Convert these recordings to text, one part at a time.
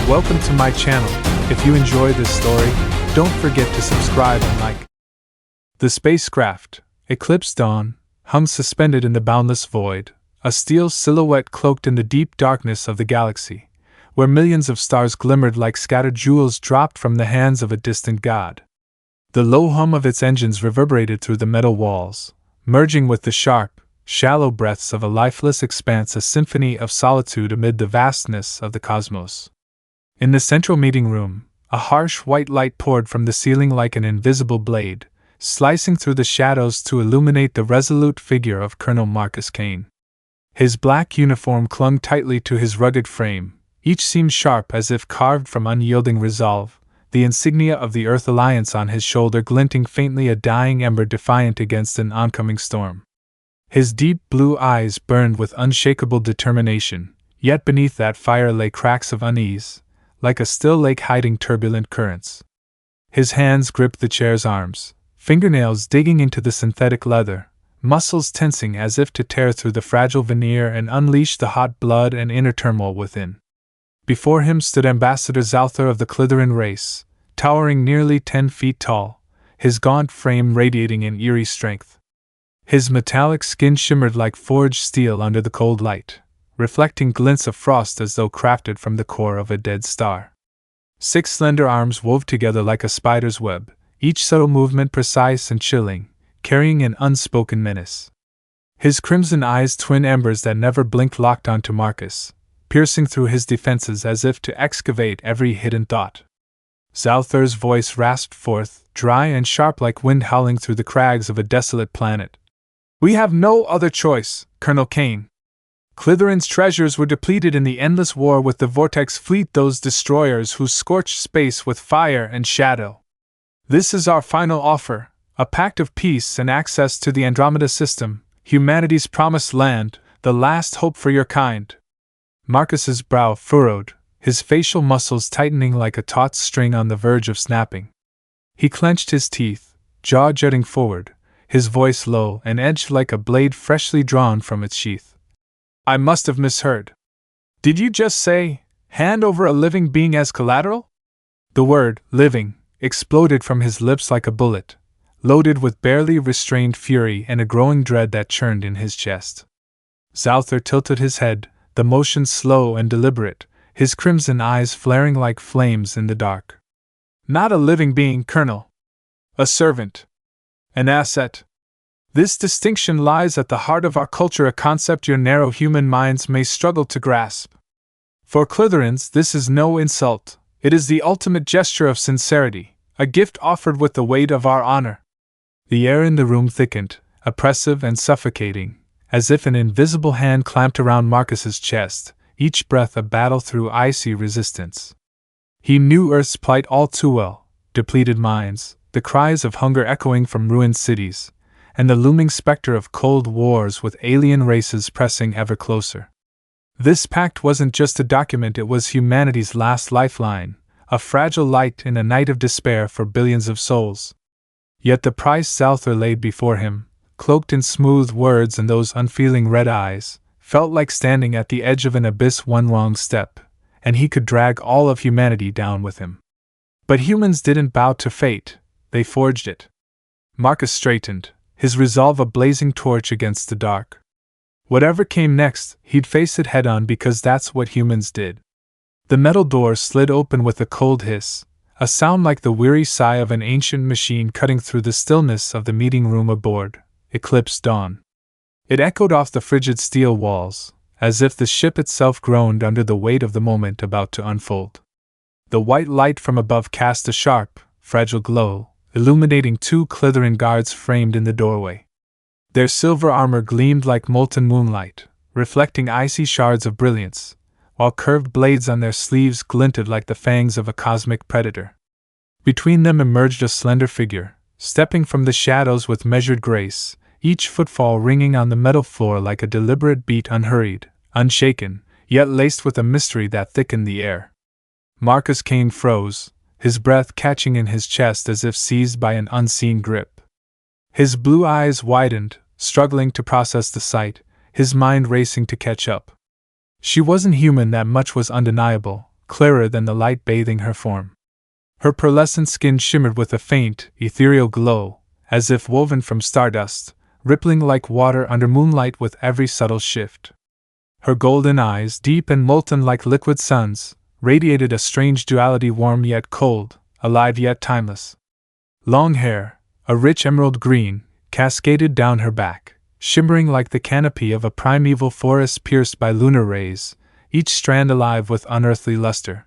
Welcome to my channel. If you enjoy this story, don't forget to subscribe and like. The spacecraft, Eclipse Dawn, hung suspended in the boundless void, a steel silhouette cloaked in the deep darkness of the galaxy, where millions of stars glimmered like scattered jewels dropped from the hands of a distant god. The low hum of its engines reverberated through the metal walls, merging with the sharp, shallow breaths of a lifeless expanse, a symphony of solitude amid the vastness of the cosmos. In the central meeting room, a harsh white light poured from the ceiling like an invisible blade, slicing through the shadows to illuminate the resolute figure of Colonel Marcus Kane. His black uniform clung tightly to his rugged frame, each seam sharp as if carved from unyielding resolve, the insignia of the Earth Alliance on his shoulder glinting faintly, a dying ember defiant against an oncoming storm. His deep blue eyes burned with unshakable determination, yet beneath that fire lay cracks of unease, like a still lake hiding turbulent currents. His hands gripped the chair's arms, fingernails digging into the synthetic leather, muscles tensing as if to tear through the fragile veneer and unleash the hot blood and inner turmoil within. Before him stood Ambassador Zalthar of the Klytheran race, towering nearly 10 feet tall, his gaunt frame radiating an eerie strength. His metallic skin shimmered like forged steel under the cold light, reflecting glints of frost as though crafted from the core of a dead star. 6 slender arms wove together like a spider's web, each subtle movement precise and chilling, carrying an unspoken menace. His crimson eyes, twin embers that never blinked, locked onto Marcus, piercing through his defenses as if to excavate every hidden thought. Zalthar's voice rasped forth, dry and sharp like wind howling through the crags of a desolate planet. "We have no other choice, Colonel Kane. Klytheran's treasures were depleted in the endless war with the Vortex Fleet, those destroyers who scorched space with fire and shadow. This is our final offer, a pact of peace and access to the Andromeda system, humanity's promised land, the last hope for your kind." Marcus's brow furrowed, his facial muscles tightening like a taut string on the verge of snapping. He clenched his teeth, jaw jutting forward, his voice low and edged like a blade freshly drawn from its sheath. "I must have misheard. Did you just say, hand over a living being as collateral?" The word, living, exploded from his lips like a bullet, loaded with barely restrained fury and a growing dread that churned in his chest. Zalthar tilted his head, the motion slow and deliberate, his crimson eyes flaring like flames in the dark. "Not a living being, Colonel. A servant. An asset. This distinction lies at the heart of our culture, a concept your narrow human minds may struggle to grasp. For Klytherans, this is no insult, it is the ultimate gesture of sincerity, a gift offered with the weight of our honor." The air in the room thickened, oppressive and suffocating, as if an invisible hand clamped around Marcus's chest, each breath a battle through icy resistance. He knew Earth's plight all too well: depleted minds, the cries of hunger echoing from ruined cities, and the looming specter of cold wars with alien races pressing ever closer. This pact wasn't just a document, it was humanity's last lifeline, a fragile light in a night of despair for billions of souls. Yet the price Zalthar laid before him, cloaked in smooth words and those unfeeling red eyes, felt like standing at the edge of an abyss. One wrong step, and he could drag all of humanity down with him. But humans didn't bow to fate, they forged it. Marcus straightened, his resolve a blazing torch against the dark. Whatever came next, he'd face it head on, because that's what humans did. The metal door slid open with a cold hiss, a sound like the weary sigh of an ancient machine cutting through the stillness of the meeting room aboard Eclipse Dawn. It echoed off the frigid steel walls, as if the ship itself groaned under the weight of the moment about to unfold. The white light from above cast a sharp, fragile glow, illuminating 2 Klytheran guards framed in the doorway. Their silver armor gleamed like molten moonlight, reflecting icy shards of brilliance, while curved blades on their sleeves glinted like the fangs of a cosmic predator. Between them emerged a slender figure, stepping from the shadows with measured grace, each footfall ringing on the metal floor like a deliberate beat, unhurried, unshaken, yet laced with a mystery that thickened the air. Marcus Kane froze, his breath catching in his chest as if seized by an unseen grip. His blue eyes widened, struggling to process the sight, his mind racing to catch up. She wasn't human, that much was undeniable, clearer than the light bathing her form. Her pearlescent skin shimmered with a faint, ethereal glow, as if woven from stardust, rippling like water under moonlight with every subtle shift. Her golden eyes, deep and molten like liquid suns, radiated a strange duality, warm yet cold, alive yet timeless. Long hair, a rich emerald green, cascaded down her back, shimmering like the canopy of a primeval forest pierced by lunar rays, each strand alive with unearthly luster.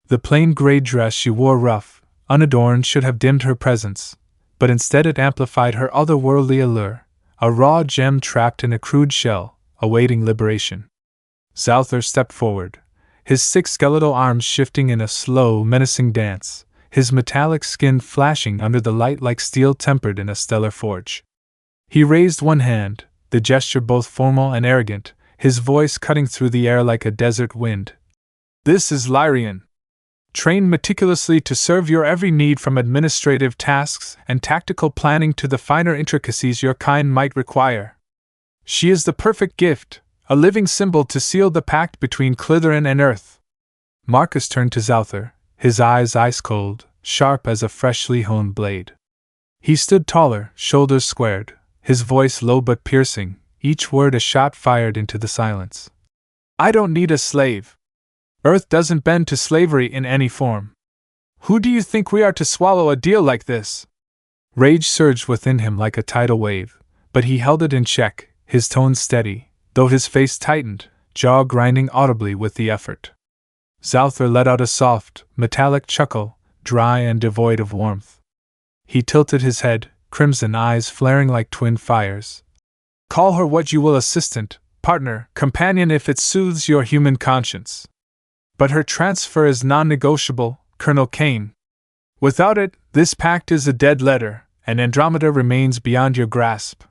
The plain gray dress she wore, rough, unadorned, should have dimmed her presence, but instead it amplified her otherworldly allure, a raw gem trapped in a crude shell, awaiting liberation. Zalthar stepped forward, his 6 skeletal arms shifting in a slow, menacing dance, his metallic skin flashing under the light like steel tempered in a stellar forge. He raised one hand, the gesture both formal and arrogant, his voice cutting through the air like a desert wind. "This is Lyraen, trained meticulously to serve your every need, from administrative tasks and tactical planning to the finer intricacies your kind might require. She is the perfect gift, a living symbol to seal the pact between Klytheran and Earth." Marcus turned to Zalthar, his eyes ice-cold, sharp as a freshly honed blade. He stood taller, shoulders squared, his voice low but piercing, each word a shot fired into the silence. "I don't need a slave. Earth doesn't bend to slavery in any form. Who do you think we are to swallow a deal like this?" Rage surged within him like a tidal wave, but he held it in check, his tone steady, though his face tightened, jaw grinding audibly with the effort. Zalthar let out a soft, metallic chuckle, dry and devoid of warmth. He tilted his head, crimson eyes flaring like twin fires. "Call her what you will, assistant, partner, companion, if it soothes your human conscience. But her transfer is non-negotiable, Colonel Kane. Without it, this pact is a dead letter, and Andromeda remains beyond your grasp."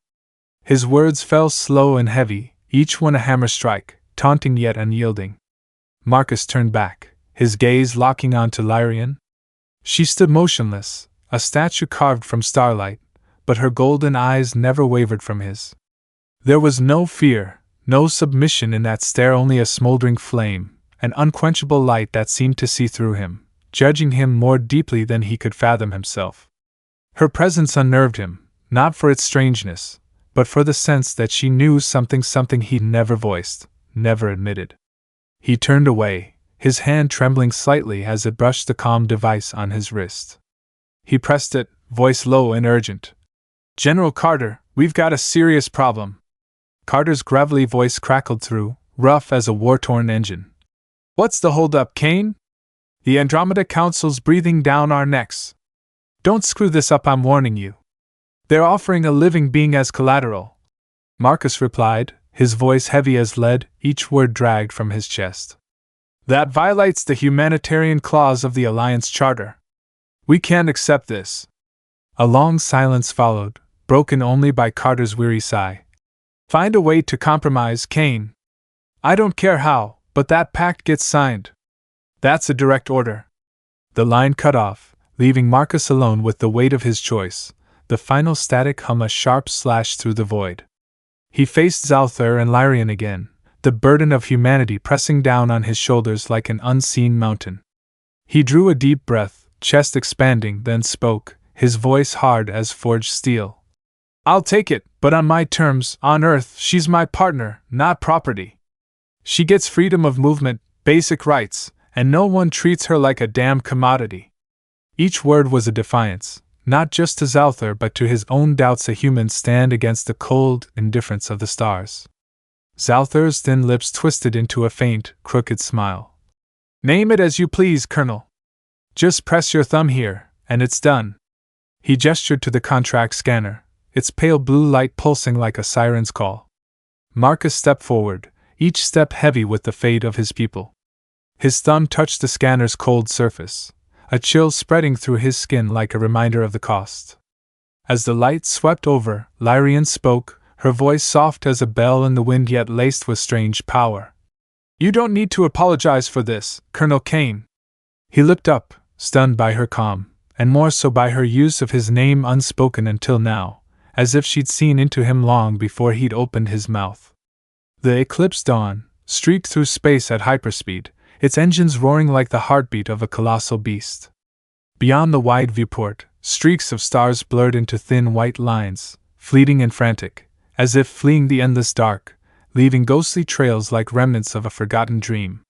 His words fell slow and heavy, each one a hammer strike, taunting yet unyielding. Marcus turned back, his gaze locking onto Lyraen. She stood motionless, a statue carved from starlight, but her golden eyes never wavered from his. There was no fear, no submission in that stare, only a smoldering flame, an unquenchable light that seemed to see through him, judging him more deeply than he could fathom himself. Her presence unnerved him, not for its strangeness, but for the sense that she knew something he'd never voiced, never admitted. He turned away, his hand trembling slightly as it brushed the calm device on his wrist. He pressed it, voice low and urgent. "General Carter, we've got a serious problem." Carter's gravelly voice crackled through, rough as a war-torn engine. "What's the hold-up, Kane? The Andromeda Council's breathing down our necks. Don't screw this up, I'm warning you. They're offering a living being as collateral." Marcus replied, his voice heavy as lead, each word dragged from his chest. "That violates the humanitarian clause of the Alliance Charter. We can't accept this." A long silence followed, broken only by Carter's weary sigh. "Find a way to compromise, Kane. I don't care how, but that pact gets signed. That's a direct order." The line cut off, leaving Marcus alone with the weight of his choice, the final static hum a sharp slash through the void. He faced Zalthar and Lyraen again, the burden of humanity pressing down on his shoulders like an unseen mountain. He drew a deep breath, chest expanding, then spoke, his voice hard as forged steel. "I'll take it, but on my terms. On Earth, she's my partner, not property. She gets freedom of movement, basic rights, and no one treats her like a damn commodity." Each word was a defiance, not just to Zalthar but to his own doubts a human stand against the cold indifference of the stars. Zalthar's thin lips twisted into a faint, crooked smile. "Name it as you please, Colonel. Just press your thumb here, and it's done." He gestured to the contract scanner, its pale blue light pulsing like a siren's call. Marcus stepped forward, each step heavy with the fate of his people. His thumb touched the scanner's cold surface, a chill spreading through his skin like a reminder of the cost. As the light swept over, Lyraen spoke, her voice soft as a bell in the wind yet laced with strange power. "You don't need to apologize for this, Colonel Kane." He looked up, stunned by her calm, and more so by her use of his name unspoken until now, as if she'd seen into him long before he'd opened his mouth. The eclipse dawn streaked through space at hyperspeed, its engines roaring like the heartbeat of a colossal beast. Beyond the wide viewport, streaks of stars blurred into thin white lines, fleeting and frantic, as if fleeing the endless dark, leaving ghostly trails like remnants of a forgotten dream.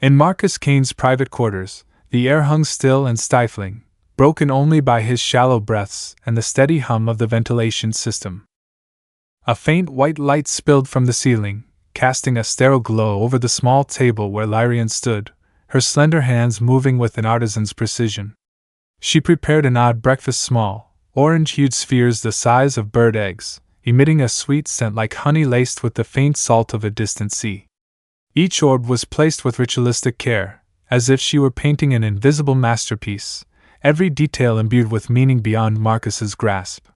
In Marcus Kane's private quarters, the air hung still and stifling, broken only by his shallow breaths and the steady hum of the ventilation system. A faint white light spilled from the ceiling, casting a sterile glow over the small table where Lyraen stood, her slender hands moving with an artisan's precision. She prepared an odd breakfast, small, orange-hued spheres the size of bird eggs, emitting a sweet scent like honey laced with the faint salt of a distant sea. Each orb was placed with ritualistic care, as if she were painting an invisible masterpiece, every detail imbued with meaning beyond Marcus's grasp.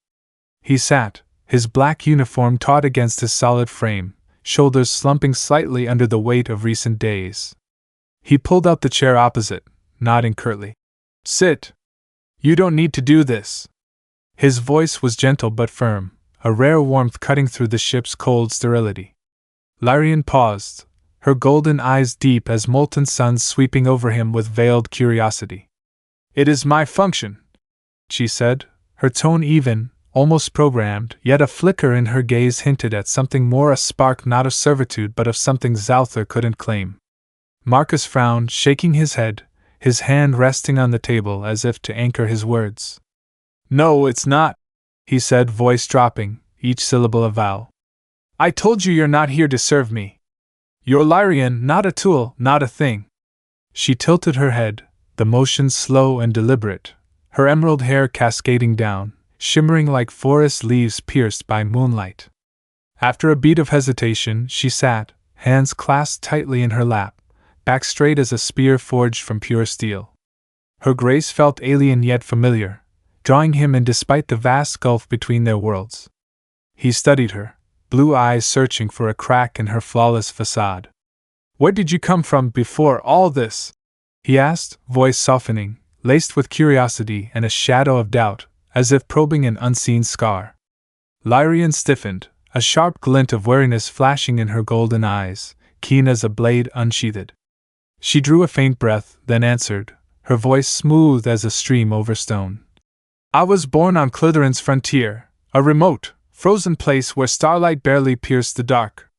He sat, his black uniform taut against his solid frame, shoulders slumping slightly under the weight of recent days. He pulled out the chair opposite, nodding curtly. "Sit. You don't need to do this." His voice was gentle but firm, a rare warmth cutting through the ship's cold sterility. Lyraen paused, her golden eyes deep as molten suns sweeping over him with veiled curiosity. "It is my function," she said, her tone even, almost programmed, yet a flicker in her gaze hinted at something more, a spark not of servitude but of something Zalthar couldn't claim. Marcus frowned, shaking his head, his hand resting on the table as if to anchor his words. "No, it's not," he said, voice dropping, each syllable a vowel. "I told you you're not here to serve me. You're Lyraen, not a tool, not a thing." She tilted her head, the motion slow and deliberate, her emerald hair cascading down, shimmering like forest leaves pierced by moonlight. After a beat of hesitation, she sat, hands clasped tightly in her lap, back straight as a spear forged from pure steel. Her grace felt alien yet familiar, drawing him in despite the vast gulf between their worlds. He studied her, blue eyes searching for a crack in her flawless facade. "Where did you come from before all this?" he asked, voice softening, laced with curiosity and a shadow of doubt, as if probing an unseen scar. Lyraen stiffened, a sharp glint of wariness flashing in her golden eyes, keen as a blade unsheathed. She drew a faint breath, then answered, her voice smooth as a stream over stone. "I was born on Klytheran's frontier, a remote, frozen place where starlight barely pierced the dark.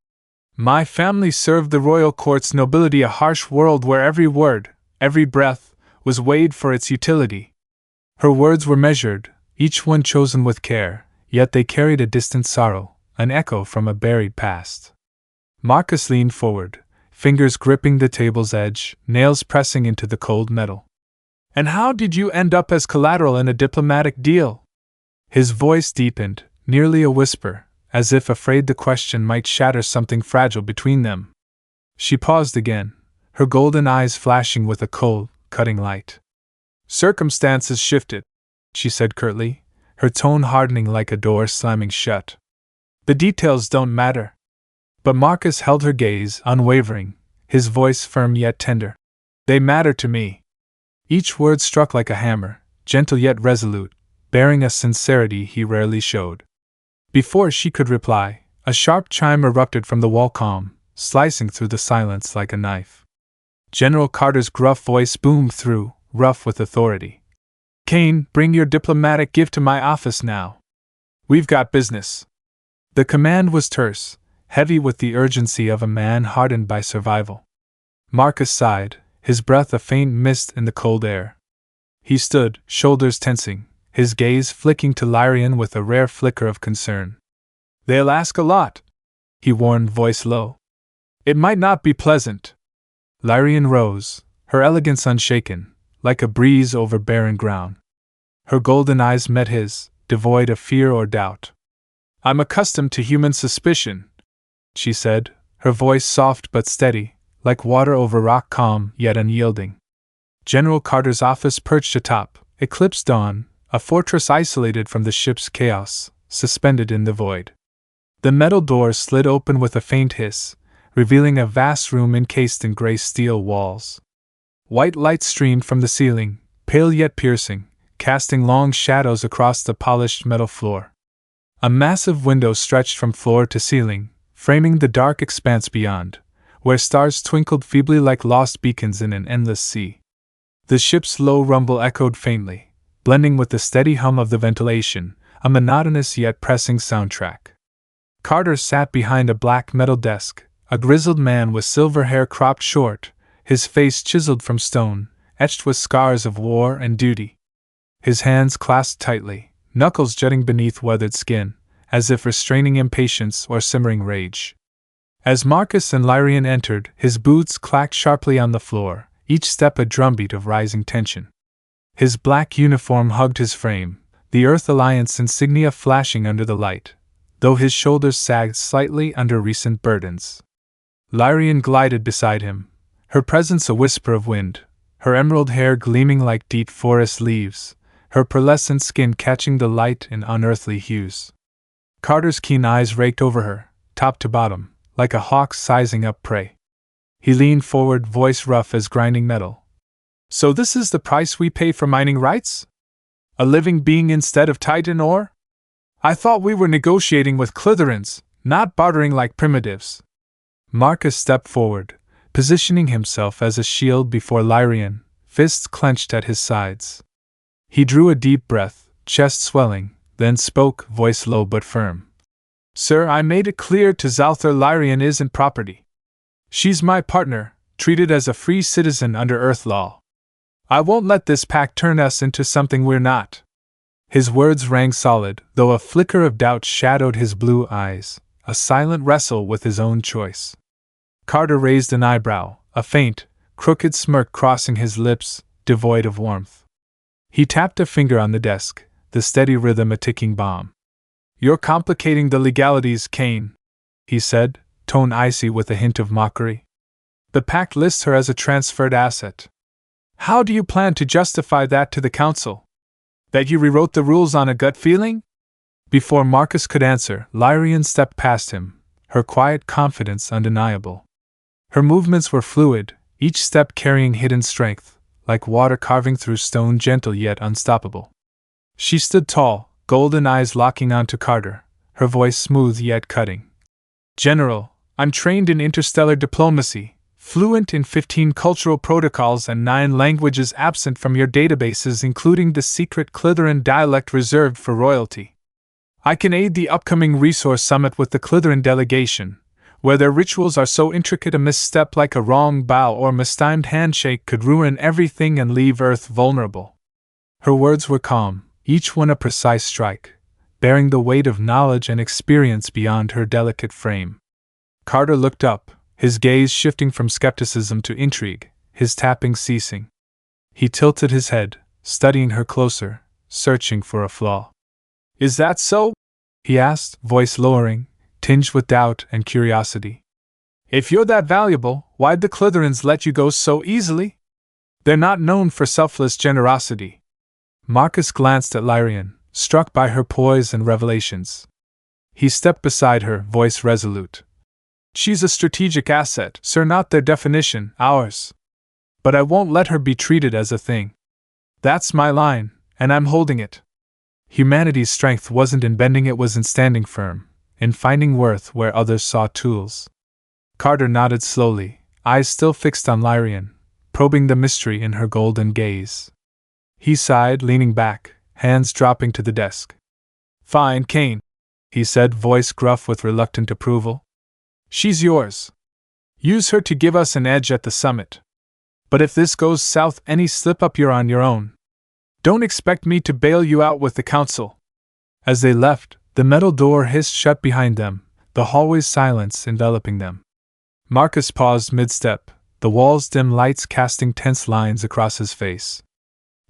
My family served the royal court's nobility, a harsh world where every word, every breath, was weighed for its utility." Her words were measured, each one chosen with care, yet they carried a distant sorrow, an echo from a buried past. Marcus leaned forward, fingers gripping the table's edge, nails pressing into the cold metal. "And how did you end up as collateral in a diplomatic deal?" His voice deepened, nearly a whisper, as if afraid the question might shatter something fragile between them. She paused again, her golden eyes flashing with a cold, cutting light. "Circumstances shifted," she said curtly, her tone hardening like a door slamming shut. "The details don't matter." But Marcus held her gaze, unwavering, his voice firm yet tender. "They matter to me." Each word struck like a hammer, gentle yet resolute, bearing a sincerity he rarely showed. Before she could reply, a sharp chime erupted from the wall column, slicing through the silence like a knife. General Carter's gruff voice boomed through, rough with authority. "Kane, bring your diplomatic gift to my office now. We've got business." The command was terse, heavy with the urgency of a man hardened by survival. Marcus sighed, his breath a faint mist in the cold air. He stood, shoulders tensing, his gaze flicking to Lyraen with a rare flicker of concern. "They'll ask a lot," he warned, voice low. "It might not be pleasant." Lyraen rose, her elegance unshaken, like a breeze over barren ground. Her golden eyes met his, devoid of fear or doubt. "I'm accustomed to human suspicion," she said, her voice soft but steady, like water over rock, calm yet unyielding. General Carter's office perched atop, eclipsed dawn, a fortress isolated from the ship's chaos, suspended in the void. The metal door slid open with a faint hiss, revealing a vast room encased in gray steel walls. White light streamed from the ceiling, pale yet piercing, casting long shadows across the polished metal floor. A massive window stretched from floor to ceiling, framing the dark expanse beyond, where stars twinkled feebly like lost beacons in an endless sea. The ship's low rumble echoed faintly, blending with the steady hum of the ventilation, a monotonous yet pressing soundtrack. Carter sat behind a black metal desk, a grizzled man with silver hair cropped short, his face chiseled from stone, etched with scars of war and duty. His hands clasped tightly, knuckles jutting beneath weathered skin, as if restraining impatience or simmering rage. As Marcus and Lyraen entered, his boots clacked sharply on the floor, each step a drumbeat of rising tension. His black uniform hugged his frame, the Earth Alliance insignia flashing under the light, though his shoulders sagged slightly under recent burdens. Lyraen glided beside him, her presence a whisper of wind, her emerald hair gleaming like deep forest leaves, her pearlescent skin catching the light in unearthly hues. Carter's keen eyes raked over her, top to bottom, like a hawk sizing up prey. He leaned forward, voice rough as grinding metal. "So this is the price we pay for mining rights? A living being instead of Titan ore? I thought we were negotiating with Klytherans, not bartering like primitives." Marcus stepped forward, positioning himself as a shield before Lyraen, fists clenched at his sides. He drew a deep breath, chest swelling, then spoke, voice low but firm. "Sir, I made it clear to Zalthar Lyraen isn't property. She's my partner, treated as a free citizen under Earth law. I won't let this pact turn us into something we're not." His words rang solid, though a flicker of doubt shadowed his blue eyes, a silent wrestle with his own choice. Carter raised an eyebrow, a faint, crooked smirk crossing his lips, devoid of warmth. He tapped a finger on the desk, the steady rhythm a ticking bomb. "You're complicating the legalities, Kane," he said, tone icy with a hint of mockery. "The pact lists her as a transferred asset. How do you plan to justify that to the Council? That you rewrote the rules on a gut feeling?" Before Marcus could answer, Lyraen stepped past him, her quiet confidence undeniable. Her movements were fluid, each step carrying hidden strength, like water carving through stone, gentle yet unstoppable. She stood tall, golden eyes locking onto Carter, her voice smooth yet cutting. "General, I'm trained in interstellar diplomacy, fluent in 15 cultural protocols and 9 languages absent from your databases, including the secret Klytheran dialect reserved for royalty. I can aid the upcoming resource summit with the Klytheran delegation, where their rituals are so intricate a misstep like a wrong bow or mistimed handshake could ruin everything and leave Earth vulnerable." Her words were calm, each one a precise strike, bearing the weight of knowledge and experience beyond her delicate frame. Carter looked up, his gaze shifting from skepticism to intrigue, his tapping ceasing. He tilted his head, studying her closer, searching for a flaw. "Is that so?" he asked, voice lowering, tinged with doubt and curiosity. "If you're that valuable, why'd the Klytherans let you go so easily? They're not known for selfless generosity." Marcus glanced at Lyraen, struck by her poise and revelations. He stepped beside her, voice resolute. "She's a strategic asset, sir, not their definition, ours. But I won't let her be treated as a thing. That's my line, and I'm holding it." Humanity's strength wasn't in bending, it was in standing firm, in finding worth where others saw tools. Carter nodded slowly, eyes still fixed on Lyraen, probing the mystery in her golden gaze. He sighed, leaning back, hands dropping to the desk. "Fine, Kane," he said, voice gruff with reluctant approval. "She's yours. Use her to give us an edge at the summit. But if this goes south, any slip-up, you're on your own. Don't expect me to bail you out with the Council." As they left, the metal door hissed shut behind them, the hallway's silence enveloping them. Marcus paused mid-step, the wall's dim lights casting tense lines across his face.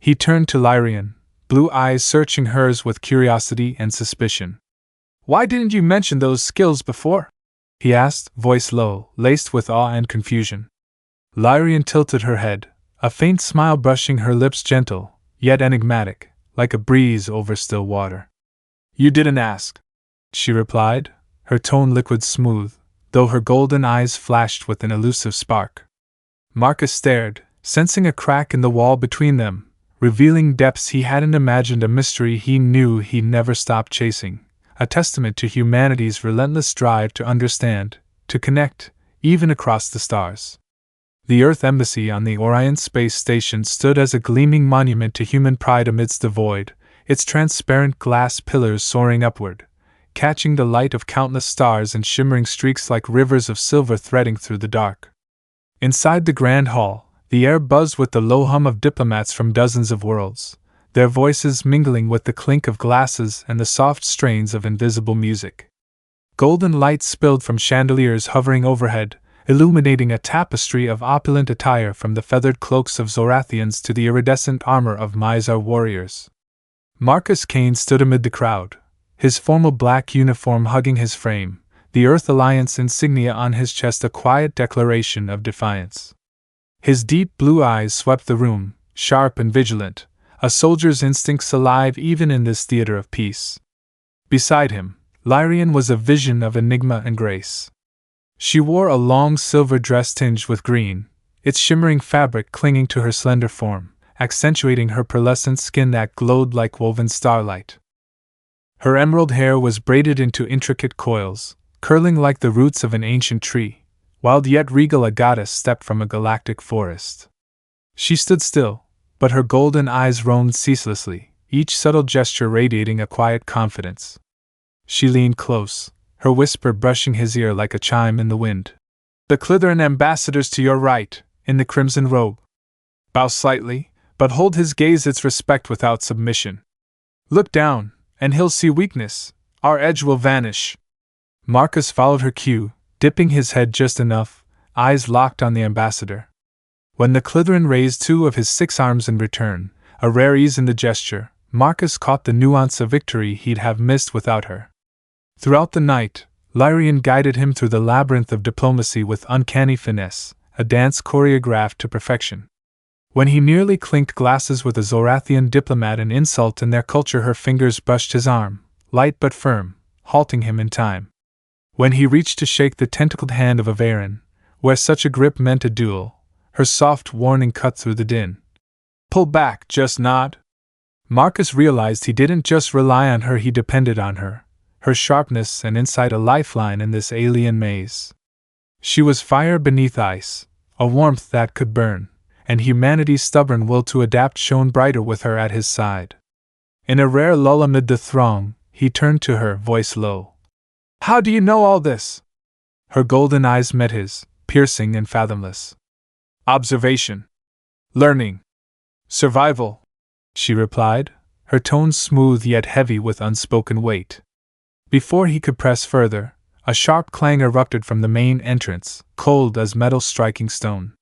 He turned to Lyraen, blue eyes searching hers with curiosity and suspicion. "Why didn't you mention those skills before?" he asked, voice low, laced with awe and confusion. Lyraen tilted her head, a faint smile brushing her lips, gentle, yet enigmatic, like a breeze over still water. "You didn't ask," she replied, her tone liquid smooth, though her golden eyes flashed with an elusive spark. Marcus stared, sensing a crack in the wall between them, revealing depths he hadn't imagined, a mystery he knew he'd never stop chasing, a testament to humanity's relentless drive to understand, to connect, even across the stars. The Earth Embassy on the Orion Space Station stood as a gleaming monument to human pride amidst the void, its transparent glass pillars soaring upward, catching the light of countless stars and shimmering streaks like rivers of silver threading through the dark. Inside the Grand Hall, the air buzzed with the low hum of diplomats from dozens of worlds, their voices mingling with the clink of glasses and the soft strains of invisible music. Golden light spilled from chandeliers hovering overhead, illuminating a tapestry of opulent attire from the feathered cloaks of Zorathians to the iridescent armor of Mizar warriors. Marcus Kane stood amid the crowd, his formal black uniform hugging his frame, the Earth Alliance insignia on his chest a quiet declaration of defiance. His deep blue eyes swept the room, sharp and vigilant, a soldier's instincts alive even in this theater of peace. Beside him, Lyraen was a vision of enigma and grace. She wore a long silver dress tinged with green, its shimmering fabric clinging to her slender form, accentuating her pearlescent skin that glowed like woven starlight. Her emerald hair was braided into intricate coils, curling like the roots of an ancient tree, while yet regal a goddess stepped from a galactic forest. She stood still, but her golden eyes roamed ceaselessly, each subtle gesture radiating a quiet confidence. She leaned close, her whisper brushing his ear like a chime in the wind. "The Klytheran ambassadors to your right, in the crimson robe. Bow slightly, but hold his gaze its respect without submission. Look down, and he'll see weakness. Our edge will vanish." Marcus followed her cue, dipping his head just enough, eyes locked on the ambassador. When the Klytheran raised 2 of his 6 arms in return, a rare ease in the gesture, Marcus caught the nuance of victory he'd have missed without her. Throughout the night, Lyraen guided him through the labyrinth of diplomacy with uncanny finesse, a dance choreographed to perfection. When he nearly clinked glasses with a Zorathian diplomat an insult in their culture, her fingers brushed his arm, light but firm, halting him in time. When he reached to shake the tentacled hand of a Varen, where such a grip meant a duel, her soft warning cut through the din. "Pull back, just nod." Marcus realized he didn't just rely on her, he depended on her, her sharpness and insight a lifeline in this alien maze. She was fire beneath ice, a warmth that could burn, and humanity's stubborn will to adapt shone brighter with her at his side. In a rare lull amid the throng, he turned to her, voice low. "How do you know all this?" Her golden eyes met his, piercing and fathomless. "Observation. Learning. Survival," she replied, her tones smooth yet heavy with unspoken weight. Before he could press further, a sharp clang erupted from the main entrance, cold as metal striking stone.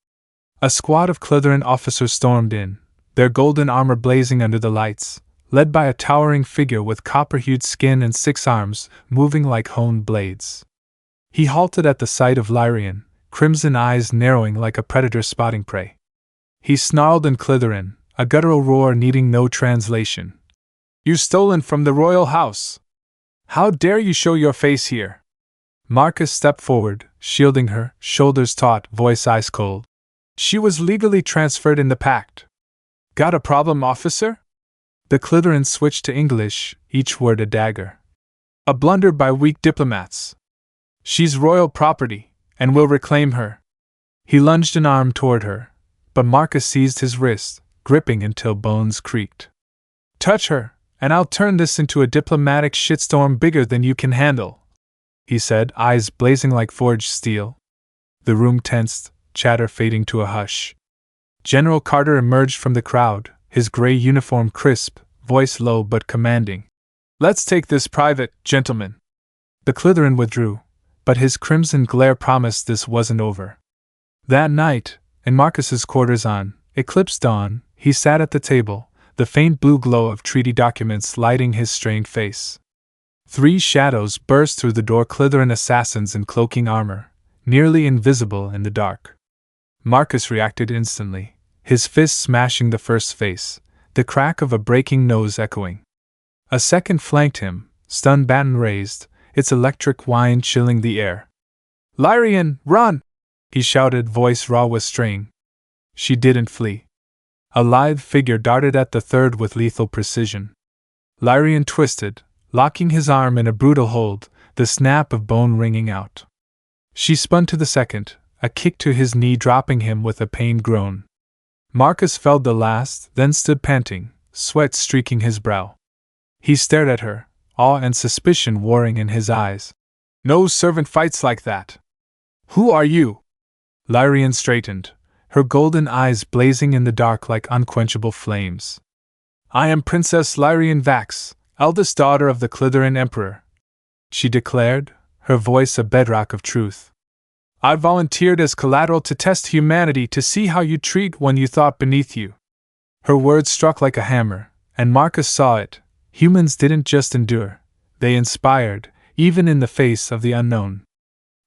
A squad of Klytheran officers stormed in, their golden armor blazing under the lights, led by a towering figure with copper-hued skin and 6 arms, moving like honed blades. He halted at the sight of Lyraen, crimson eyes narrowing like a predator spotting prey. He snarled in Klytheran, a guttural roar needing no translation. "You stolen from the royal house! How dare you show your face here?" Marcus stepped forward, shielding her, shoulders taut, voice ice cold. "She was legally transferred in the pact." "Got a problem, officer?" The Klytheran switched to English, each word a dagger. "A blunder by weak diplomats. She's royal property, and we'll reclaim her." He lunged an arm toward her, but Marcus seized his wrist, gripping until bones creaked. "Touch her, and I'll turn this into a diplomatic shitstorm bigger than you can handle," he said, eyes blazing like forged steel. The room tensed, chatter fading to a hush. General Carter emerged from the crowd, his gray uniform crisp, voice low but commanding. "Let's take this private, gentlemen." The Klytheran withdrew, but his crimson glare promised this wasn't over. That night, in Marcus's quarters on Eclipse Dawn, he sat at the table, the faint blue glow of treaty documents lighting his strained face. 3 shadows burst through the door, Klytheran assassins in cloaking armor, nearly invisible in the dark. Marcus reacted instantly, his fist smashing the first face, the crack of a breaking nose echoing. A second flanked him, stun baton raised, its electric whine chilling the air. "Lyraen, run!" he shouted, voice raw with strain. She didn't flee. A lithe figure darted at the third with lethal precision. Lyraen twisted, locking his arm in a brutal hold, the snap of bone ringing out. She spun to the second, a kick to his knee dropping him with a pained groan. Marcus felled the last, then stood panting, sweat streaking his brow. He stared at her, awe and suspicion warring in his eyes. No servant fights like that. Who are you? Lyraen straightened, her golden eyes blazing in the dark like unquenchable flames. I am Princess Lyraen Vax, eldest daughter of the Klytheran Emperor, she declared, her voice a bedrock of truth. I volunteered as collateral to test humanity to see how you treat one you thought beneath you. Her words struck like a hammer, and Marcus saw it. Humans didn't just endure, they inspired, even in the face of the unknown.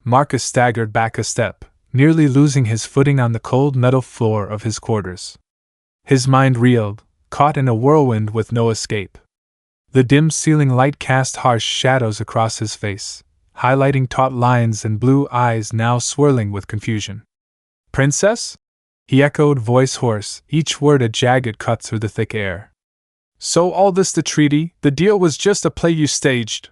Marcus staggered back a step, nearly losing his footing on the cold metal floor of his quarters. His mind reeled, caught in a whirlwind with no escape. The dim ceiling light cast harsh shadows across his face, highlighting taut lines and blue eyes now swirling with confusion. Princess? He echoed, voice hoarse, each word a jagged cut through the thick air. So all this the treaty, the deal was just a play you staged?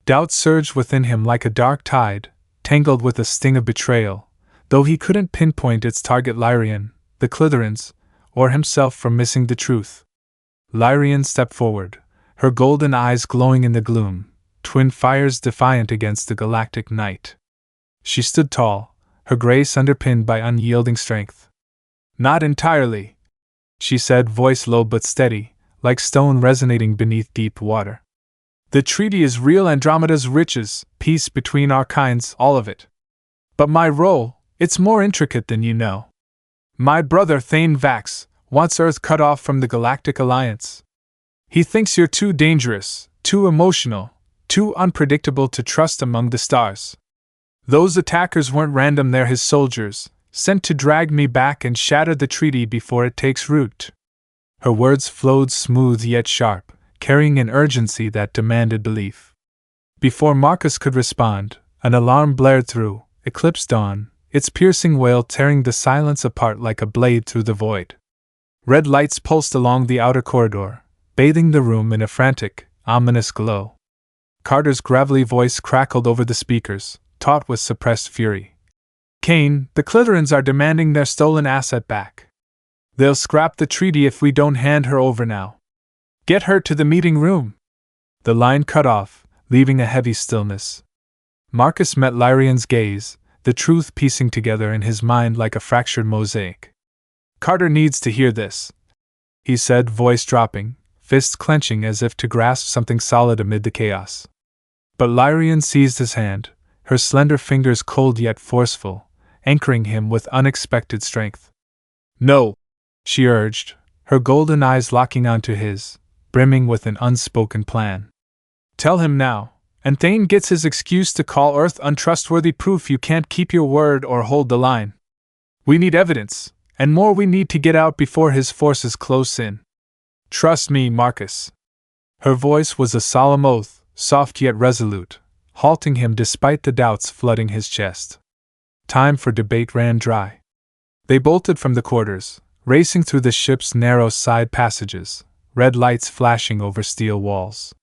Doubt surged within him like a dark tide, tangled with a sting of betrayal, though he couldn't pinpoint its target. Lyraen, the Klytherans, or himself for missing the truth. Lyraen stepped forward, her golden eyes glowing in the gloom, twin fires defiant against the galactic night. She stood tall, her grace underpinned by unyielding strength. Not entirely, she said, voice low but steady, like stone resonating beneath deep water. The treaty is real, Andromeda's riches, peace between our kinds, all of it. But my role, it's more intricate than you know. My brother Thane Vax wants Earth cut off from the Galactic Alliance. He thinks you're too dangerous, too emotional, too unpredictable to trust among the stars. Those attackers weren't random, they're his soldiers, sent to drag me back and shatter the treaty before it takes root. Her words flowed smooth yet sharp, carrying an urgency that demanded belief. Before Marcus could respond, an alarm blared through, eclipsed dawn, its piercing wail tearing the silence apart like a blade through the void. Red lights pulsed along the outer corridor, bathing the room in a frantic, ominous glow. Carter's gravelly voice crackled over the speakers, taut with suppressed fury. Kane, the Klytherans are demanding their stolen asset back. They'll scrap the treaty if we don't hand her over now. Get her to the meeting room. The line cut off, leaving a heavy stillness. Marcus met Lyraen's gaze, the truth piecing together in his mind like a fractured mosaic. Carter needs to hear this, he said, voice dropping, fists clenching as if to grasp something solid amid the chaos. But Lyraen seized his hand, her slender fingers cold yet forceful, anchoring him with unexpected strength. No, she urged, her golden eyes locking onto his, brimming with an unspoken plan. Tell him now, and Thane gets his excuse to call Earth untrustworthy, proof you can't keep your word or hold the line. We need evidence, and more we need to get out before his forces close in. Trust me, Marcus. Her voice was a solemn oath, soft yet resolute, halting him despite the doubts flooding his chest. Time for debate ran dry. They bolted from the quarters, racing through the ship's narrow side passages, red lights flashing over steel walls.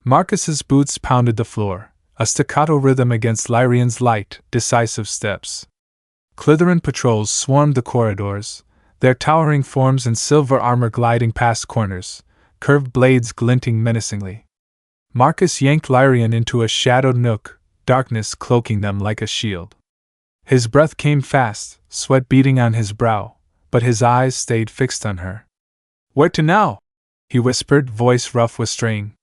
Marcus's boots pounded the floor, a staccato rhythm against Lyraen's light, decisive steps. Klytheran patrols swarmed the corridors, their towering forms in silver armor gliding past corners, curved blades glinting menacingly. Marcus yanked Lyraen into a shadowed nook, darkness cloaking them like a shield. His breath came fast, sweat beading on his brow, but his eyes stayed fixed on her. Where to now? He whispered, voice rough with strain.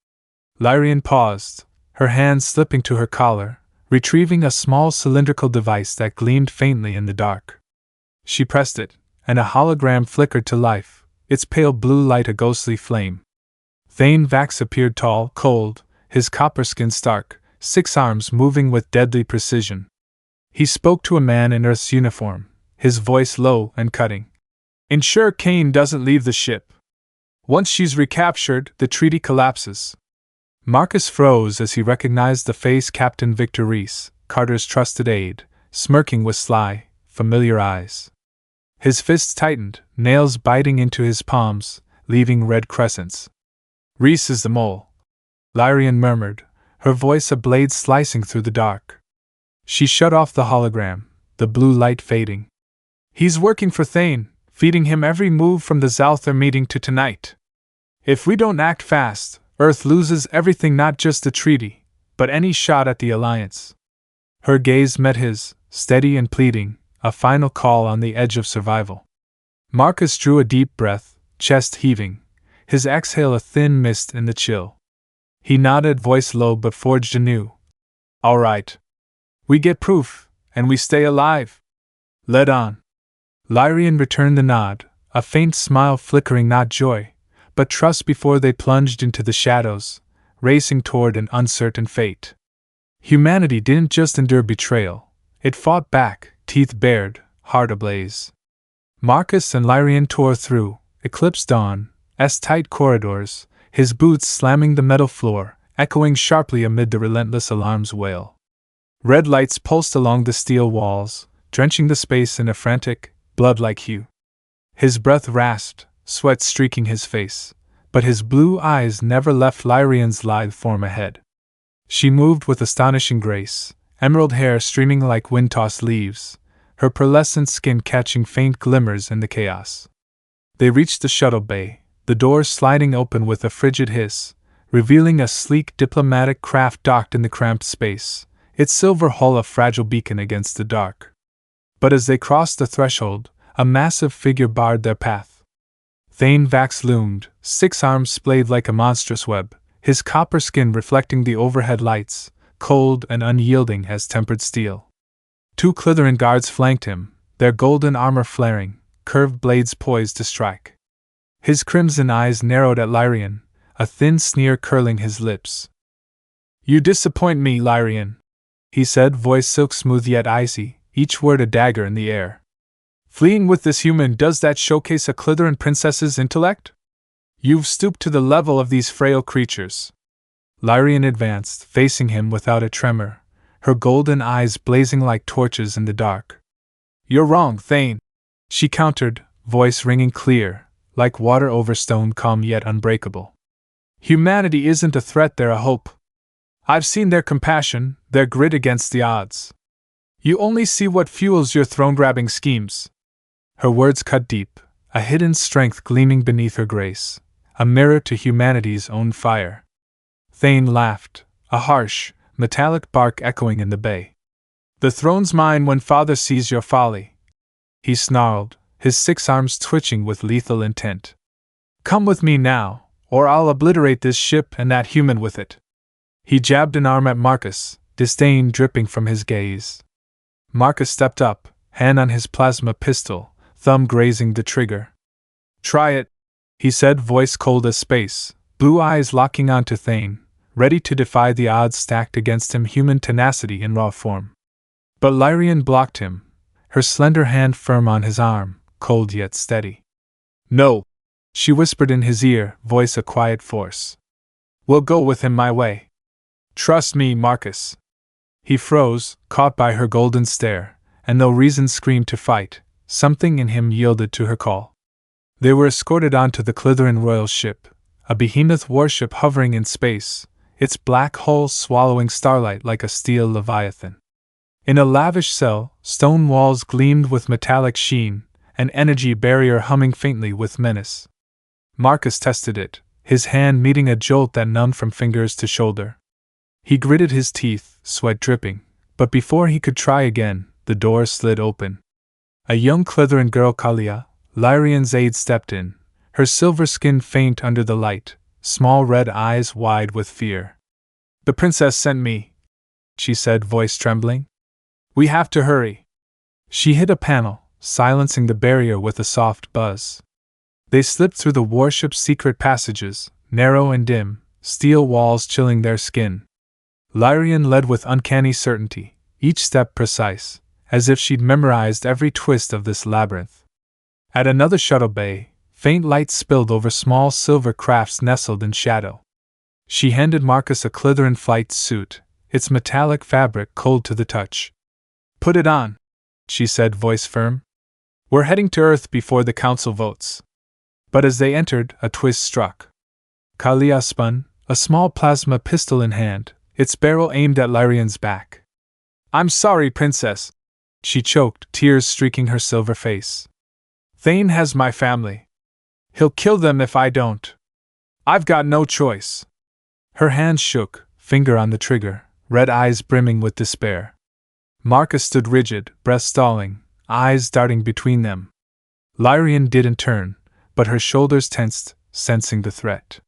Lyraen paused, her hand slipping to her collar, retrieving a small cylindrical device that gleamed faintly in the dark. She pressed it, and a hologram flickered to life, its pale blue light a ghostly flame. Thane Vax appeared tall, cold, his copper skin stark, 6 arms moving with deadly precision. He spoke to a man in Earth's uniform, his voice low and cutting. Ensure Kane doesn't leave the ship. Once she's recaptured, the treaty collapses. Marcus froze as he recognized the face Captain Reese, Carter's trusted aide, smirking with sly, familiar eyes. His fists tightened, nails biting into his palms, leaving red crescents. Reese is the mole, Lyraen murmured, her voice a blade slicing through the dark. She shut off the hologram, the blue light fading. He's working for Thane, feeding him every move from the Zalthar meeting to tonight. If we don't act fast, Earth loses everything, not just the treaty, but any shot at the Alliance. Her gaze met his, steady and pleading, a final call on the edge of survival. Marcus drew a deep breath, chest heaving, his exhale a thin mist in the chill. He nodded, voice low but forged anew. All right. We get proof, and we stay alive. Let on. Lyraen returned the nod, a faint smile flickering not joy, but trust before they plunged into the shadows, racing toward an uncertain fate. Humanity didn't just endure betrayal, it fought back, teeth bared, heart ablaze. Marcus and Lyraen tore through, eclipse dawn, tight corridors, his boots slamming the metal floor, echoing sharply amid the relentless alarm's wail. Red lights pulsed along the steel walls, drenching the space in a frantic, blood-like hue. His breath rasped, sweat streaking his face, but his blue eyes never left Lyraen's lithe form ahead. She moved with astonishing grace, emerald hair streaming like wind-tossed leaves, her pearlescent skin catching faint glimmers in the chaos. They reached the shuttle bay, the doors sliding open with a frigid hiss, revealing a sleek diplomatic craft docked in the cramped space, its silver hull a fragile beacon against the dark. But as they crossed the threshold, a massive figure barred their path. Thane Vax loomed, 6 arms splayed like a monstrous web, his copper skin reflecting the overhead lights, cold and unyielding as tempered steel. 2 Klytheran guards flanked him, their golden armor flaring, curved blades poised to strike. His crimson eyes narrowed at Lyraen, a thin sneer curling his lips. You disappoint me, Lyraen, he said, voice silk smooth yet icy, each word a dagger in the air. Fleeing with this human, does that showcase a Klytheran princess's intellect? You've stooped to the level of these frail creatures. Lyraen advanced, facing him without a tremor, her golden eyes blazing like torches in the dark. You're wrong, Thane, she countered, voice ringing clear, like water over stone, calm yet unbreakable. Humanity isn't a threat, they're a hope. I've seen their compassion, their grit against the odds. You only see what fuels your throne-grabbing schemes. Her words cut deep, a hidden strength gleaming beneath her grace, a mirror to humanity's own fire. Thane laughed, a harsh, metallic bark echoing in the bay. The throne's mine when Father sees your folly. He snarled, his 6 arms twitching with lethal intent. Come with me now, or I'll obliterate this ship and that human with it. He jabbed an arm at Marcus, disdain dripping from his gaze. Marcus stepped up, hand on his plasma pistol, thumb grazing the trigger. Try it, he said, voice cold as space, blue eyes locking onto Thane, ready to defy the odds stacked against him, human tenacity in raw form. But Lyraen blocked him, her slender hand firm on his arm, cold yet steady. No, she whispered in his ear, voice a quiet force. We'll go with him my way. Trust me, Marcus. He froze, caught by her golden stare, and though reason screamed to fight, something in him yielded to her call. They were escorted onto the Klytheran royal ship, a behemoth warship hovering in space, its black hull swallowing starlight like a steel leviathan. In a lavish cell, stone walls gleamed with metallic sheen, an energy barrier humming faintly with menace. Marcus tested it, his hand meeting a jolt that numbed from fingers to shoulder. He gritted his teeth, sweat dripping, but before he could try again, the door slid open. A young Klytheran girl, Kalia, Lyraen's aide, stepped in, her silver skin faint under the light, small red eyes wide with fear. The princess sent me, she said, voice trembling. We have to hurry. She hit a panel, silencing the barrier with a soft buzz. They slipped through the warship's secret passages, narrow and dim, steel walls chilling their skin. Lyraen led with uncanny certainty, each step precise, as if she'd memorized every twist of this labyrinth. At another shuttle bay, faint light spilled over small silver crafts nestled in shadow. She handed Marcus a Klytheran flight suit, its metallic fabric cold to the touch. Put it on, she said, voice firm. We're heading to Earth before the council votes. But as they entered, a twist struck. Kalia spun, a small plasma pistol in hand, its barrel aimed at Lyraen's back. I'm sorry, Princess. She choked, tears streaking her silver face. Thane has my family. He'll kill them if I don't. I've got no choice. Her hand shook, finger on the trigger, red eyes brimming with despair. Marcus stood rigid, breath stalling, eyes darting between them. Lyraen didn't turn, but her shoulders tensed, sensing the threat.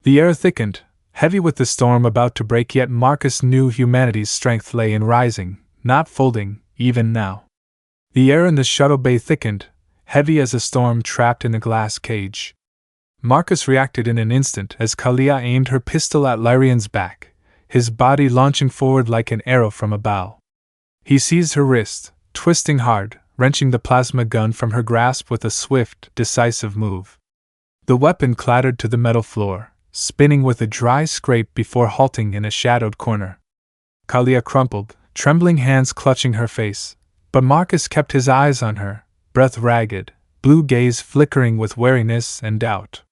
The air thickened, heavy with the storm about to break, yet Marcus knew humanity's strength lay in rising, not folding, even now. The air in the shuttle bay thickened, heavy as a storm trapped in a glass cage. Marcus reacted in an instant as Kalia aimed her pistol at Lyraen's back, his body launching forward like an arrow from a bow. He seized her wrist, twisting hard, wrenching the plasma gun from her grasp with a swift, decisive move. The weapon clattered to the metal floor, spinning with a dry scrape before halting in a shadowed corner. Kalia crumpled, trembling hands clutching her face, but Marcus kept his eyes on her, breath ragged, blue gaze flickering with wariness and doubt.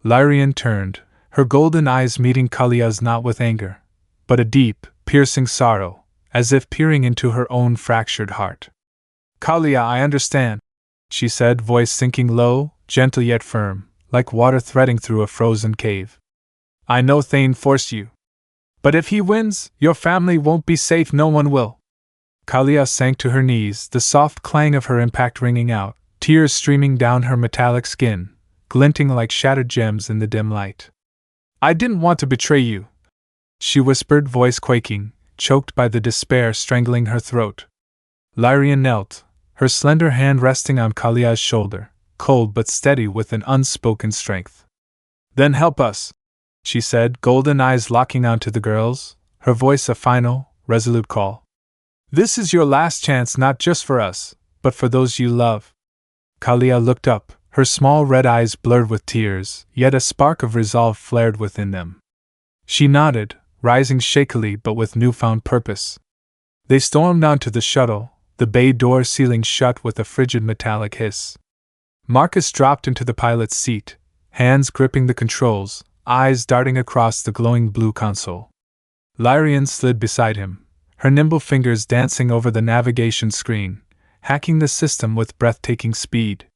Lyraen turned, her golden eyes meeting Kalia's not with anger, but a deep, piercing sorrow, as if peering into her own fractured heart. Kalia, I understand, she said, voice sinking low, gentle yet firm, like water threading through a frozen cave. I know Thane forced you. But if he wins, your family won't be safe, no one will. Kalia sank to her knees, the soft clang of her impact ringing out, tears streaming down her metallic skin, glinting like shattered gems in the dim light. I didn't want to betray you, she whispered, voice quaking, choked by the despair strangling her throat. Lyraen knelt, her slender hand resting on Kalia's shoulder, cold but steady with an unspoken strength. Then help us, she said, golden eyes locking onto the girl's, her voice a final, resolute call. This is your last chance, not just for us, but for those you love. Kalia looked up, her small red eyes blurred with tears, yet a spark of resolve flared within them. She nodded, rising shakily but with newfound purpose. They stormed onto the shuttle, the bay door sealing shut with a frigid metallic hiss. Marcus dropped into the pilot's seat, hands gripping the controls, eyes darting across the glowing blue console. Lyraen slid beside him, her nimble fingers dancing over the navigation screen, hacking the system with breathtaking speed.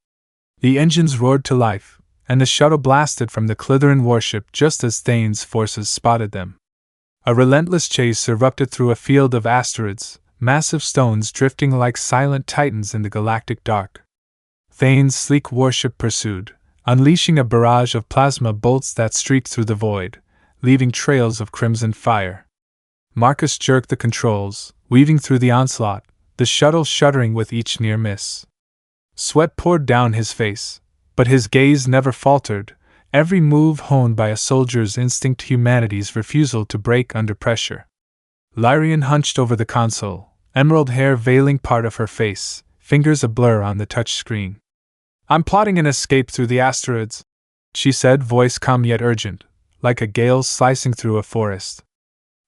The engines roared to life, and the shuttle blasted from the Klytheran warship just as Thane's forces spotted them. A relentless chase erupted through a field of asteroids, massive stones drifting like silent titans in the galactic dark. Thane's sleek warship pursued, unleashing a barrage of plasma bolts that streaked through the void, leaving trails of crimson fire. Marcus jerked the controls, weaving through the onslaught, the shuttle shuddering with each near miss. Sweat poured down his face, but his gaze never faltered, every move honed by a soldier's instinct, humanity's refusal to break under pressure. Lyraen hunched over the console, emerald hair veiling part of her face, fingers a blur on the touch screen. I'm plotting an escape through the asteroids, she said, voice calm yet urgent, like a gale slicing through a forest.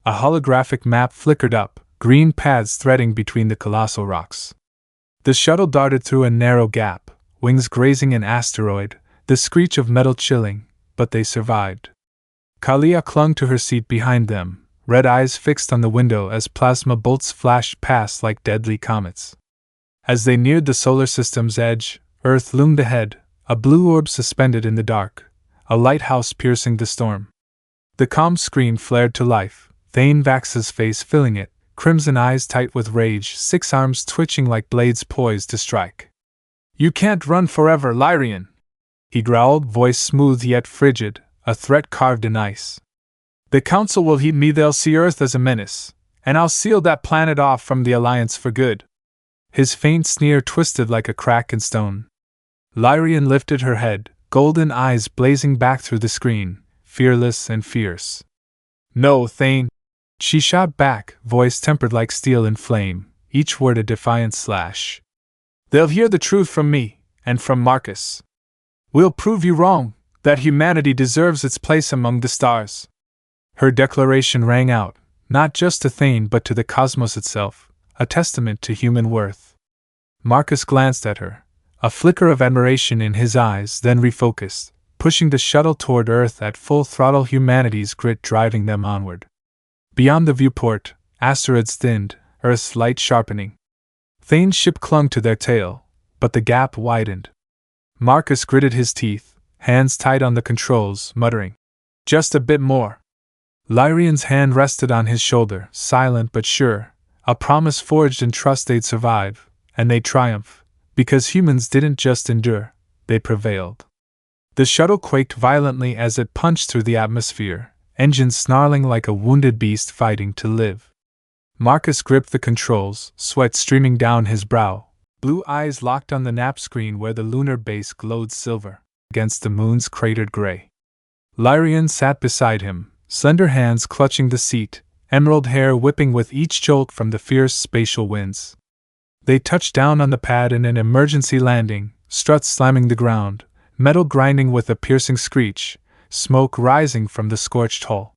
A holographic map flickered up, green paths threading between the colossal rocks. The shuttle darted through a narrow gap, wings grazing an asteroid, the screech of metal chilling, but they survived. Kalia clung to her seat behind them, red eyes fixed on the window as plasma bolts flashed past like deadly comets. As they neared the solar system's edge, Earth loomed ahead, a blue orb suspended in the dark, a lighthouse piercing the storm. The comm screen flared to life, Thane Vax's face filling it, crimson eyes tight with rage, 6 arms twitching like blades poised to strike. You can't run forever, Lyraen, he growled, voice smooth yet frigid, a threat carved in ice. The Council will heed me, they'll see Earth as a menace, and I'll seal that planet off from the Alliance for good. His faint sneer twisted like a crack in stone. Lyraen lifted her head, golden eyes blazing back through the screen, fearless and fierce. No, Thane, she shot back, voice tempered like steel in flame, each word a defiant slash. They'll hear the truth from me, and from Marcus. We'll prove you wrong, that humanity deserves its place among the stars. Her declaration rang out, not just to Thane but to the cosmos itself, a testament to human worth. Marcus glanced at her, a flicker of admiration in his eyes, then refocused, pushing the shuttle toward Earth at full throttle, humanity's grit driving them onward. Beyond the viewport, asteroids thinned, Earth's light sharpening. Thane's ship clung to their tail, but the gap widened. Marcus gritted his teeth, hands tight on the controls, muttering, "Just a bit more." Lyraen's hand rested on his shoulder, silent but sure, a promise forged in trust they'd survive, and they'd triumph, because humans didn't just endure, they prevailed. The shuttle quaked violently as it punched through the atmosphere, engines snarling like a wounded beast fighting to live. Marcus gripped the controls, sweat streaming down his brow, blue eyes locked on the nap screen where the lunar base glowed silver against the moon's cratered gray. Lyraen sat beside him, slender hands clutching the seat, emerald hair whipping with each jolt from the fierce spatial winds. They touched down on the pad in an emergency landing, struts slamming the ground, metal grinding with a piercing screech, smoke rising from the scorched hull.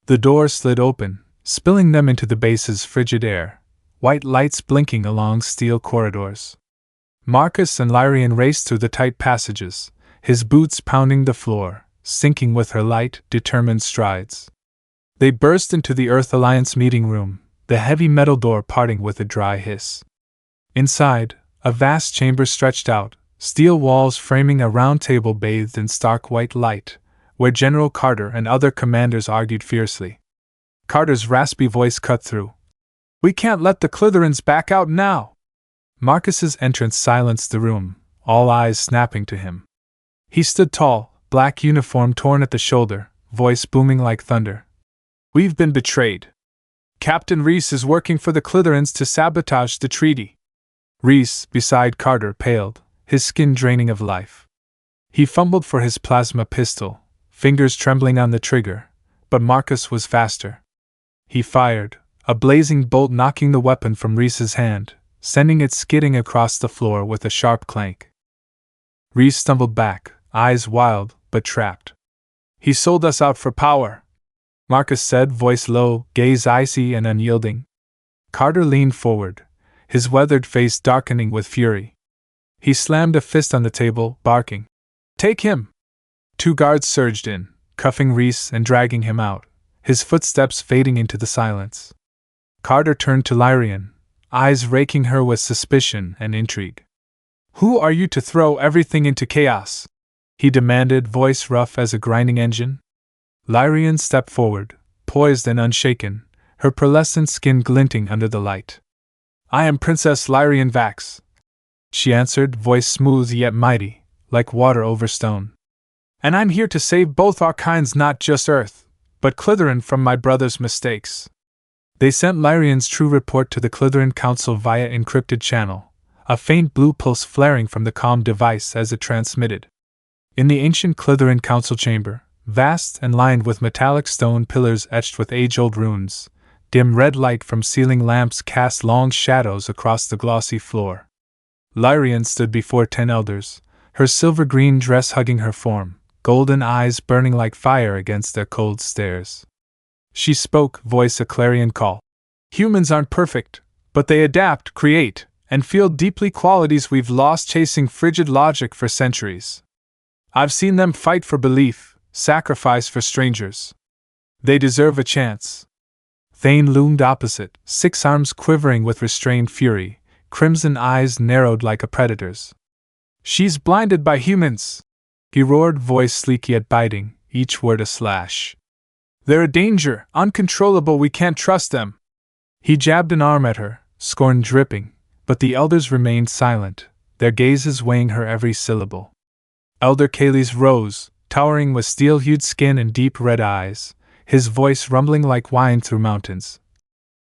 The door slid open, spilling them into the base's frigid air, white lights blinking along steel corridors. Marcus and Lyraen raced through the tight passages, his boots pounding the floor, syncing with her light, determined strides. They burst into the Earth Alliance meeting room, the heavy metal door parting with a dry hiss. Inside, a vast chamber stretched out, steel walls framing a round table bathed in stark white light, where General Carter and other commanders argued fiercely. Carter's raspy voice cut through. "We can't let the Klytherans back out now!" Marcus's entrance silenced the room, all eyes snapping to him. He stood tall, black uniform torn at the shoulder, voice booming like thunder. "We've been betrayed. Captain Reese is working for the Klytherans to sabotage the treaty." Reese, beside Carter, paled, his skin draining of life. He fumbled for his plasma pistol, fingers trembling on the trigger, but Marcus was faster. He fired, a blazing bolt knocking the weapon from Reese's hand, sending it skidding across the floor with a sharp clank. Reese stumbled back, eyes wild, but trapped. "He sold us out for power," Marcus said, voice low, gaze icy and unyielding. Carter leaned forward, his weathered face darkening with fury. He slammed a fist on the table, barking, "Take him!" Two guards surged in, cuffing Reese and dragging him out, his footsteps fading into the silence. Carter turned to Lyraen, eyes raking her with suspicion and intrigue. "Who are you to throw everything into chaos?" he demanded, voice rough as a grinding engine. Lyraen stepped forward, poised and unshaken, her pearlescent skin glinting under the light. "I am Princess Lyraen Vax," she answered, voice smooth yet mighty, like water over stone. "And I'm here to save both our kinds, not just Earth, but Klytheran from my brother's mistakes." They sent Lyraen's true report to the Klytheran Council via encrypted channel, a faint blue pulse flaring from the comm device as it transmitted. In the ancient Klytheran Council chamber, vast and lined with metallic stone pillars etched with age-old runes, dim red light from ceiling lamps cast long shadows across the glossy floor. Lyraen stood before 10 elders, her silver-green dress hugging her form, golden eyes burning like fire against their cold stares. She spoke, voice a clarion call. "Humans aren't perfect, but they adapt, create, and feel deeply qualities we've lost chasing frigid logic for centuries. I've seen them fight for belief, sacrifice for strangers. They deserve a chance." Thane loomed opposite, 6 arms quivering with restrained fury, crimson eyes narrowed like a predator's. "She's blinded by humans!" he roared, voice sleek yet biting, each word a slash. "They're a danger, uncontrollable, we can't trust them." He jabbed an arm at her, scorn dripping, but the elders remained silent, their gazes weighing her every syllable. Elder Kales rose, towering with steel-hued skin and deep red eyes, his voice rumbling like wine through mountains.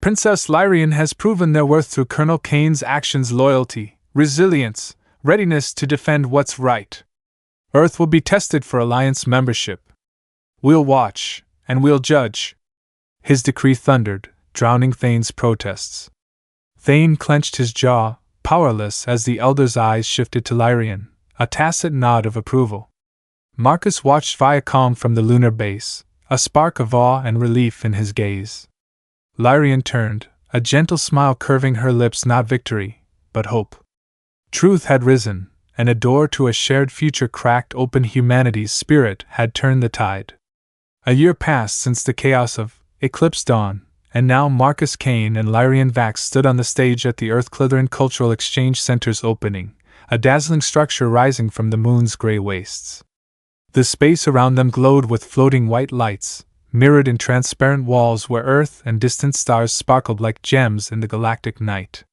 "Princess Lyraen has proven their worth through Colonel Kane's actions, loyalty, resilience, readiness to defend what's right. Earth will be tested for Alliance membership. We'll watch, and we'll judge." His decree thundered, drowning Thane's protests. Thane clenched his jaw, powerless as the elder's eyes shifted to Lyraen, a tacit nod of approval. Marcus watched via comm from the lunar base, a spark of awe and relief in his gaze. Lyraen turned, a gentle smile curving her lips, not victory, but hope. Truth had risen, and a door to a shared future cracked open. Humanity's spirit had turned the tide. A year passed since the chaos of Eclipse Dawn, and now Marcus Kane and Lyraen Vax stood on the stage at the Earth-Klytheran Cultural Exchange Center's opening, a dazzling structure rising from the moon's gray wastes. The space around them glowed with floating white lights, mirrored in transparent walls where Earth and distant stars sparkled like gems in the galactic night.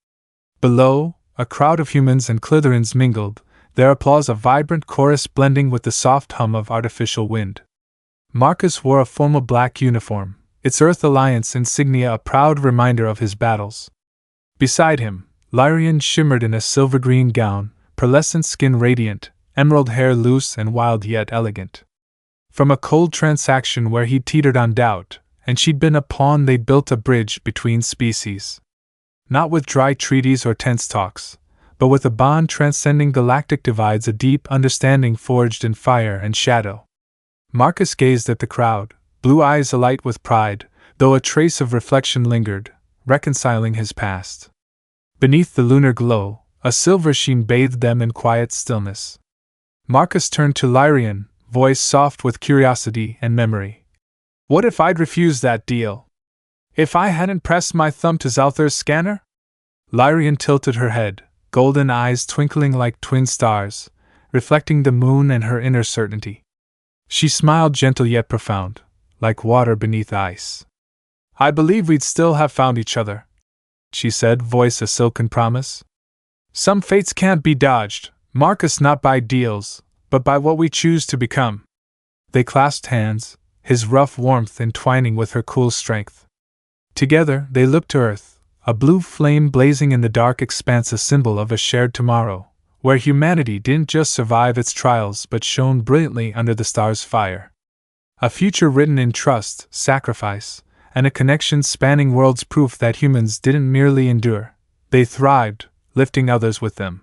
Below, a crowd of humans and Klytherans mingled, their applause a vibrant chorus blending with the soft hum of artificial wind. Marcus wore a formal black uniform, its Earth Alliance insignia a proud reminder of his battles. Beside him, Lyraen shimmered in a silver-green gown, pearlescent skin radiant, emerald hair loose and wild yet elegant. From a cold transaction where he'd teetered on doubt, and she'd been a pawn, they'd built a bridge between species. Not with dry treaties or tense talks, but with a bond transcending galactic divides, a deep understanding forged in fire and shadow. Marcus gazed at the crowd, blue eyes alight with pride, though a trace of reflection lingered, reconciling his past. Beneath the lunar glow, a silver sheen bathed them in quiet stillness. Marcus turned to Lyraen, voice soft with curiosity and memory. "What if I'd refused that deal? If I hadn't pressed my thumb to Zalthar's scanner?" Lyraen tilted her head, golden eyes twinkling like twin stars, reflecting the moon and her inner certainty. She smiled, gentle yet profound, like water beneath ice. "I believe we'd still have found each other," she said, voice a silken promise. "Some fates can't be dodged, Marcus, not by deals, but by what we choose to become." They clasped hands, his rough warmth entwining with her cool strength. Together they looked to Earth, a blue flame blazing in the dark expanse, a symbol of a shared tomorrow, where humanity didn't just survive its trials but shone brilliantly under the stars' fire. A future written in trust, sacrifice, and a connection spanning worlds, proof that humans didn't merely endure, they thrived, lifting others with them.